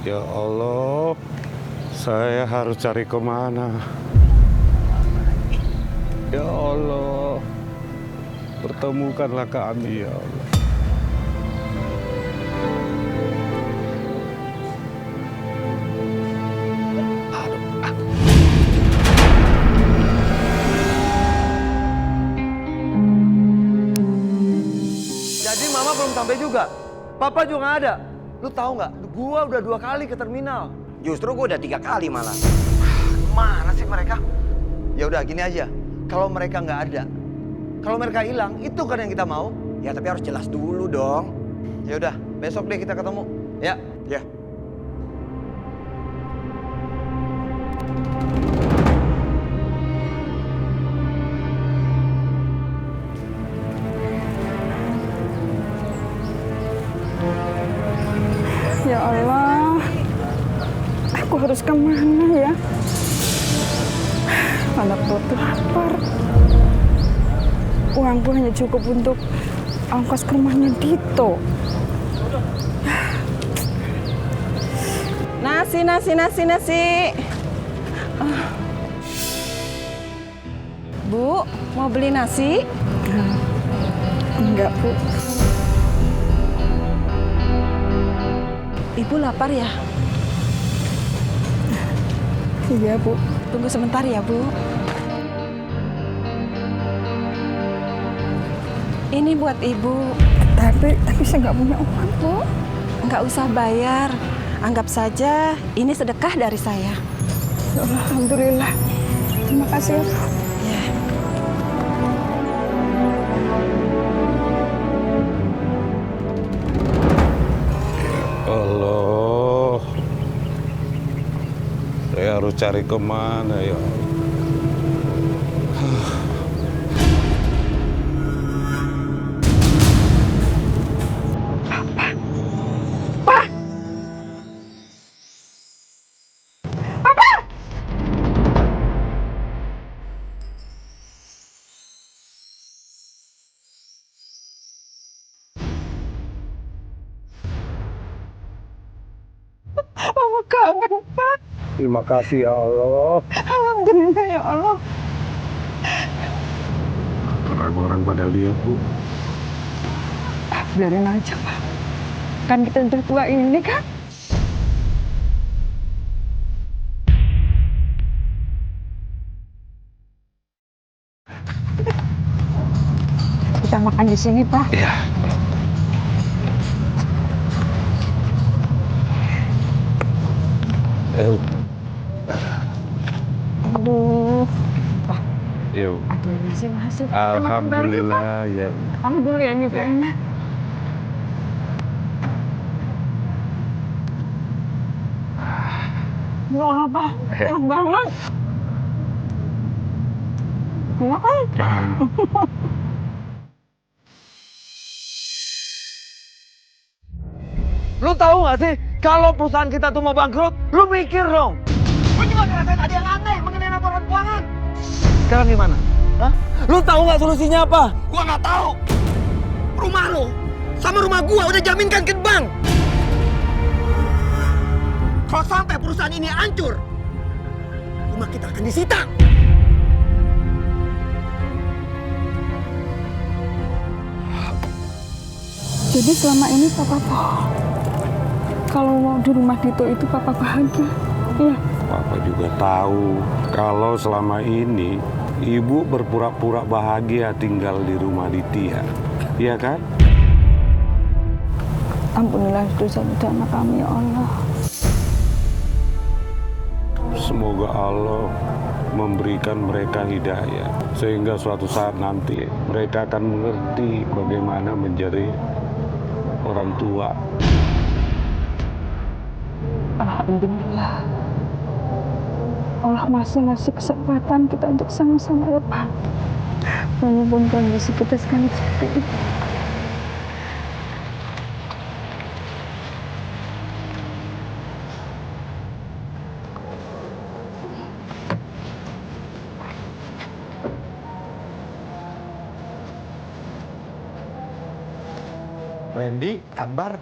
Ya Allah, saya harus cari kemana? Ya Allah, pertemukanlah kami ya Allah. Jadi mama belum sampai juga. Papa juga nggak ada. Lu tahu nggak? Gua udah 2 kali ke terminal. Justru gue udah 3 kali malah. Mana sih mereka? Ya udah gini aja. Kalau mereka nggak ada, kalau mereka hilang, itu kan yang kita mau. Ya tapi harus jelas dulu dong. Ya udah, besok deh kita ketemu. Ya. Ya. Ya Allah, aku harus kemana ya? Anak perutku lapar. Uangku hanya cukup untuk ongkos ke rumahnya Dito. Nasi. Bu, mau beli nasi? Enggak, Bu. Ibu lapar ya? Iya, Bu. Tunggu sebentar ya, Bu. Ini buat Ibu. Tapi saya nggak punya uang, Bu. Nggak usah bayar. Anggap saja ini sedekah dari saya. Alhamdulillah. Terima kasih, Bu. Ya. Allah, saya harus cari kemana ya? Mama kangen, Pak. Terima kasih ya Allah. Alhamdulillah ya Allah. Orang-orang pada lihat, Bu. Biarin aja, Pak. Kan kita berdua ini kan. Kita makan di sini, Pak. Iya. Aduh. Pak, Yuk. aduh masih. Alhamdulillah ya. Alhamdulillah ini, Pak. Ya Allah, Pak. Enak banget. Makan. Lu tahu nggak sih, kalau perusahaan kita tuh mau bangkrut, lu mikir dong. Gue juga ngerasain ada yang aneh mengenai laporan keuangan. Sekarang gimana? Hah? Lu tahu nggak solusinya apa? Gue nggak tahu. Rumah lo sama rumah gue udah jaminkan ke bank. Kalau sampai perusahaan ini hancur, rumah kita akan disita. Jadi selama ini Papa bohong. Kalau mau di rumah Dito itu Papa bahagia. Iya. Papa juga tahu kalau selama ini Ibu berpura-pura bahagia tinggal di rumah Ditya. Iya kan? Ampunilah dosa-dosa anak kami ya Allah. Semoga Allah memberikan mereka hidayah sehingga suatu saat nanti mereka akan mengerti bagaimana menjadi orang tua. Alhamdulillah. Allah masih ngasih kesempatan kita untuk sama-sama ya Pak. Walaupun kondisi kita sekarang seperti ini. Randy, Akbar.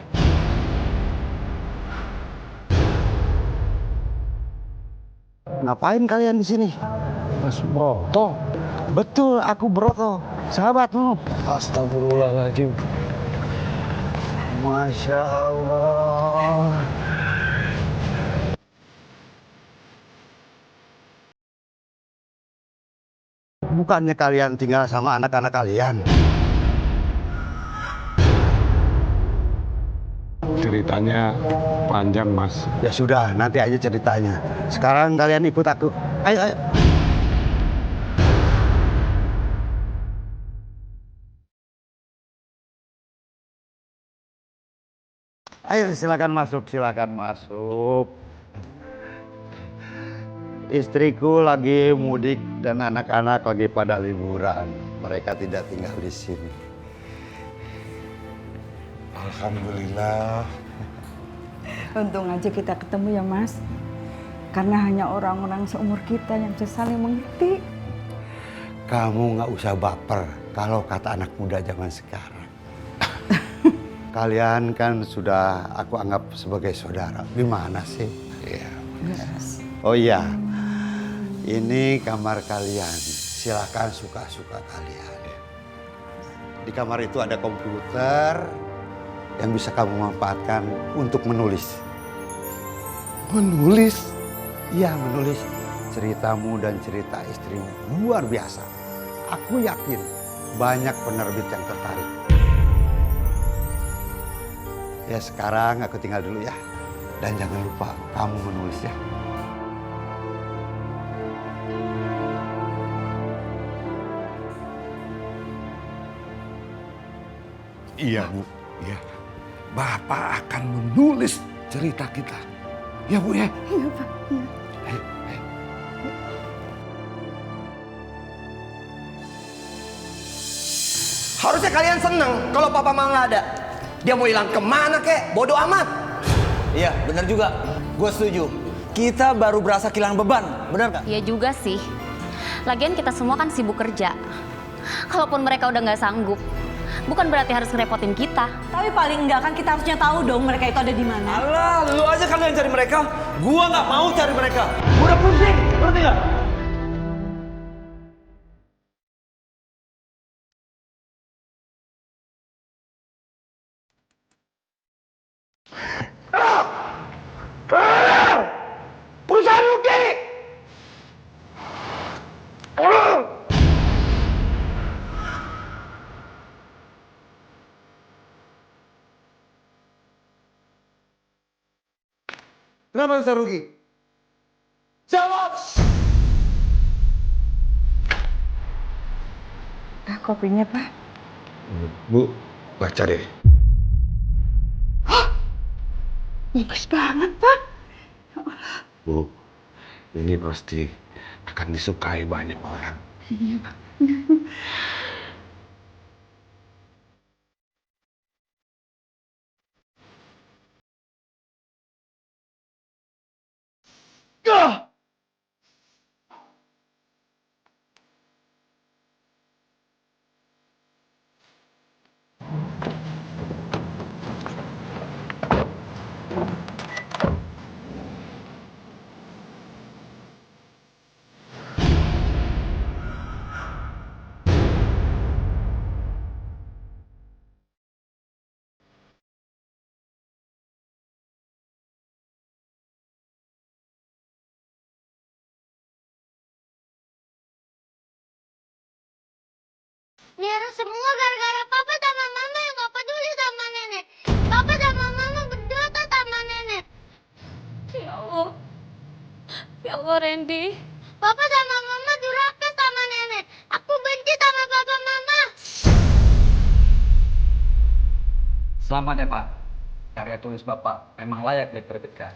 Ngapain kalian di sini? Mas Broto. Betul, aku Broto, sahabatmu. Astagfirullahaladzim. Masya Allah. Bukannya kalian tinggal sama anak-anak kalian? Ceritanya panjang, Mas. Ya sudah, nanti aja ceritanya. Sekarang kalian ikut aku. Ayo, ayo. Ayo, silakan masuk, silakan masuk. Istriku lagi mudik dan anak-anak lagi pada liburan. Mereka tidak tinggal di sini. Alhamdulillah. Untung aja kita ketemu ya Mas. Karena hanya orang-orang seumur kita yang bisa saling mengerti. Kamu nggak usah baper kalau kata anak muda zaman sekarang. Kalian kan sudah aku anggap sebagai saudara. Gimana sih? Iya. Oh iya, ini kamar kalian. Silakan suka-suka kalian. Di kamar itu ada komputer yang bisa kamu manfaatkan untuk menulis. Menulis? Iya, menulis ceritamu dan cerita istrimu luar biasa. Aku yakin banyak penerbit yang tertarik. Ya sekarang aku tinggal dulu ya. Dan jangan lupa kamu menulis ya. Iya, Bu. Iya. Bapak akan menulis cerita kita. Ya, Bu ya? Iya Pak. Iya. Harusnya kalian seneng kalau papa mama nggak ada. Dia mau hilang kemana kek? Bodoh amat. Iya, benar juga. Gue setuju. Kita baru berasa kehilangan beban, benar nggak? Iya juga sih. Lagian kita semua kan sibuk kerja. Kalaupun mereka udah nggak sanggup, bukan berarti harus ngerepotin kita. Tapi paling enggak kan kita harusnya tahu dong mereka itu ada di mana. Alah, lu aja kan yang cari mereka. Gua nggak mau cari mereka. Gua udah pusing, ngerti nggak? Perusahaan rugi! Kenapa bisa rugi? Jawab! Kopinya Pak. Bu, baca deh. Bagus banget Pak. Bu, ini pasti akan disukai banyak orang. Ini harus semua gara-gara papa sama mama yang gak peduli sama nenek. Papa sama mama berdosa sama nenek. Ya Allah. Ya Allah, Randy. Papa sama mama durhaka sama nenek. Aku benci sama papa mama. Selamat ya Pak. Karya tulis Bapak memang layak diterbitkan.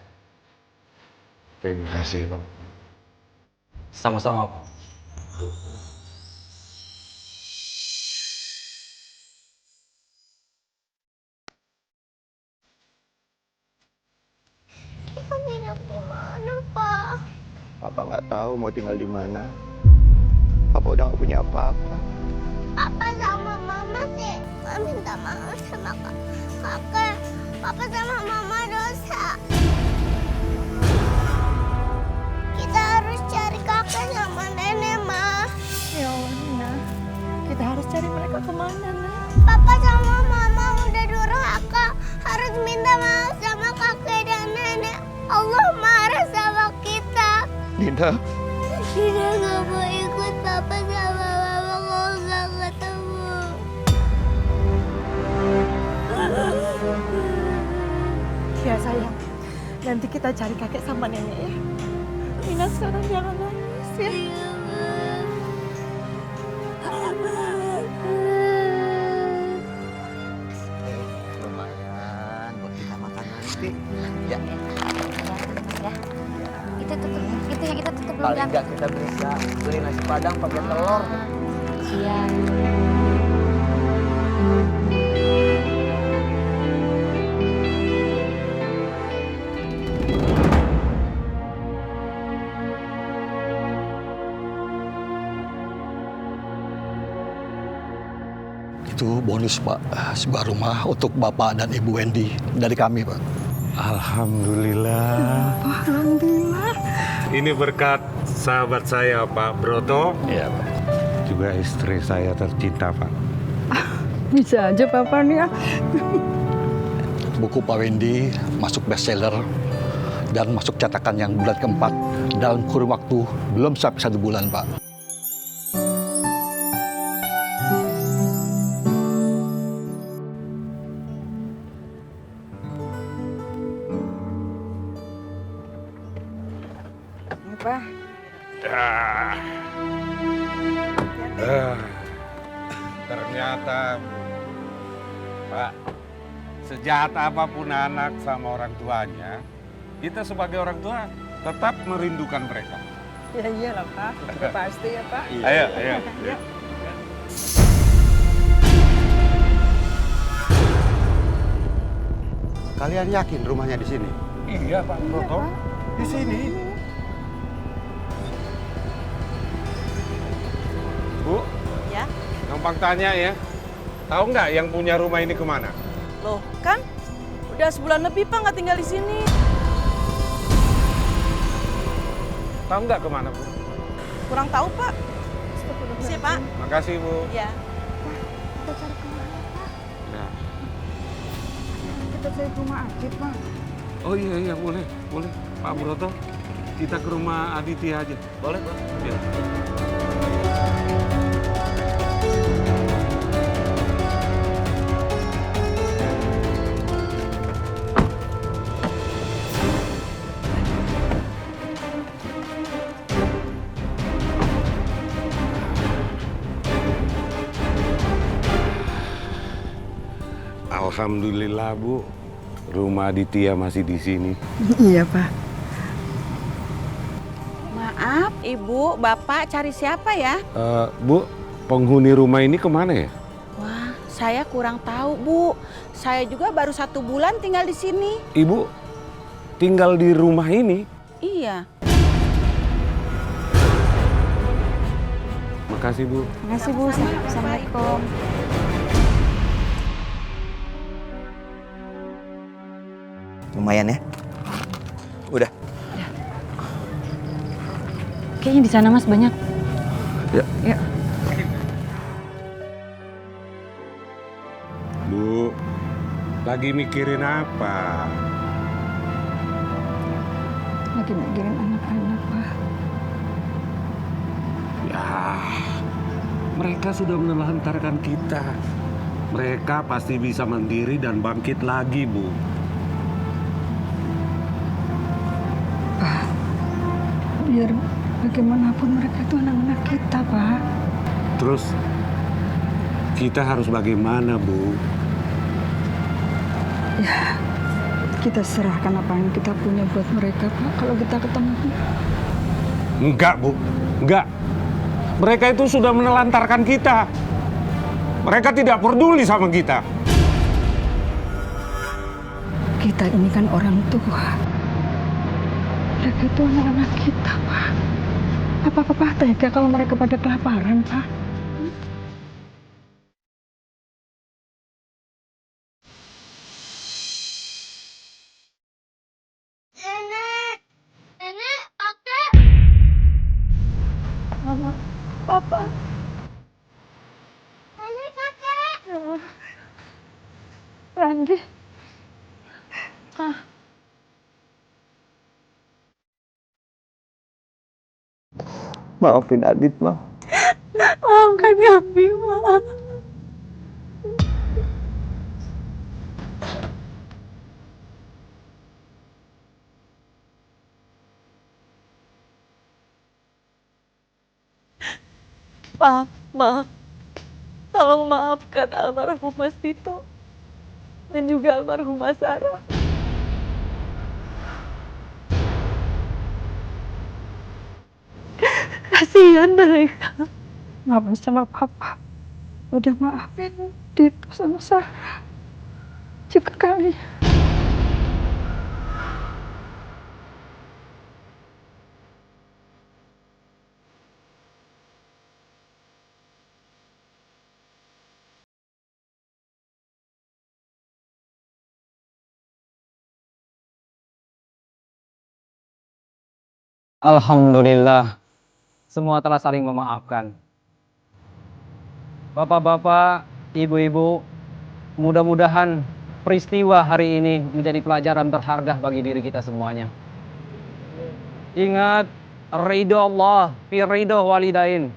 Terima kasih, Pak. Sama-sama Pak. Kita nginep di mana, Pak? Papa nggak tahu mau tinggal di mana. Papa udah nggak punya apa-apa. Papa sama mama sih minta maaf sama kakak. Papa sama mama dosa. Kita harus kemana, Nak? Papa sama mama udah durhaka. Harus minta maaf sama kakek dan nenek. Allah marah sama kita. Dinda, Kita nggak mau ikut papa sama mama kalau nggak ketemu. Ya sayang, nanti kita cari kakek sama nenek ya. Mina sekarang jangan nangis ya. lumayan buat kita makan nanti. Ya, Itu tutup, itu yang kita tutup belum paling jam. nggak kita bisa beli nasi padang pakai telur. Siap. Itu bonus Pak, sebuah rumah untuk Bapak dan Ibu Wendy dari kami Pak. Alhamdulillah. Alhamdulillah. Ini berkat sahabat saya Pak Broto. Iya Pak. Juga istri saya tercinta Pak. Bisa aja papa nih ya. Buku Pak Wendy masuk bestseller dan masuk cetakan yang bulan keempat dalam kurun waktu belum sampai 1 bulan Pak. Pak. Ternyata Pak, sejahat apapun anak sama orang tuanya, kita sebagai orang tua tetap merindukan mereka. Ya iyalah Pak, sudah pasti ya Pak. Ayo, ayo. Kalian yakin rumahnya di sini? Iya Pak Broto, di sini. Bu, Ya? gampang tanya ya. Tahu nggak yang punya rumah ini kemana? Loh, kan udah sebulan lebih Pak nggak tinggal di sini. Tahu nggak kemana Bu? Kurang tahu Pak. Siap Pak. Makasih Bu. Ya. Nah. Kita cari rumah Adit Pak. Oh iya boleh. Pak Broto, kita ke rumah Aditya aja. Boleh Pak? Iya. Alhamdulillah Bu, rumah Aditya masih di sini. Iya Pak. Maaf, Ibu, Bapak cari siapa ya? Bu, penghuni rumah ini kemana ya? Wah, saya kurang tahu, Bu. Saya juga baru 1 bulan tinggal di sini. Ibu tinggal di rumah ini? Iya. Makasih Bu. Makasih Bu. Assalamualaikum. Lumayan ya. Udah. Kayaknya di sana Mas banyak. Ya. Bu, lagi mikirin apa? Lagi mikirin anak-anak Pak. Ya, mereka sudah menelantarkan kita. Mereka pasti bisa mandiri dan bangkit lagi, Bu. Biar bagaimanapun mereka itu anak-anak kita Pak. Terus, kita harus bagaimana, Bu? Ya, kita serahkan apa yang kita punya buat mereka Pak. Kalau kita ketemu. Enggak, Bu. Enggak. Mereka itu sudah menelantarkan kita. Mereka tidak peduli sama kita. Kita ini kan orang tua. Mereka itu anak-anak kita, Pak. Apa Papa tega kalau mereka pada kelaparan, Pak? Nenek, kakek. Mama, Papa. Nenek, kakek. Maafin Adit, Ma. Maafkan kami, Ma. Pak, Ma, tolong maafkan almarhum Mas Tito dan juga almarhum Mas Sarah. Kasihan mereka. Mama sama papa udah maafin Dito sama Sarah. Juga kami. Alhamdulillah, semua telah saling memaafkan. Bapak-bapak, ibu-ibu, mudah-mudahan peristiwa hari ini menjadi pelajaran berharga bagi diri kita semuanya. Ingat, ridho Allah, fi ridho walidain.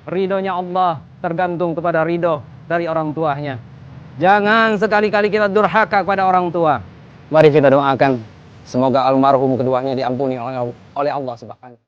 Ridhonya Allah tergantung kepada ridho dari orang tuanya. Jangan sekali-kali kita durhaka kepada orang tua. Mari kita doakan, semoga almarhum keduanya diampuni oleh Allah Subhanahu.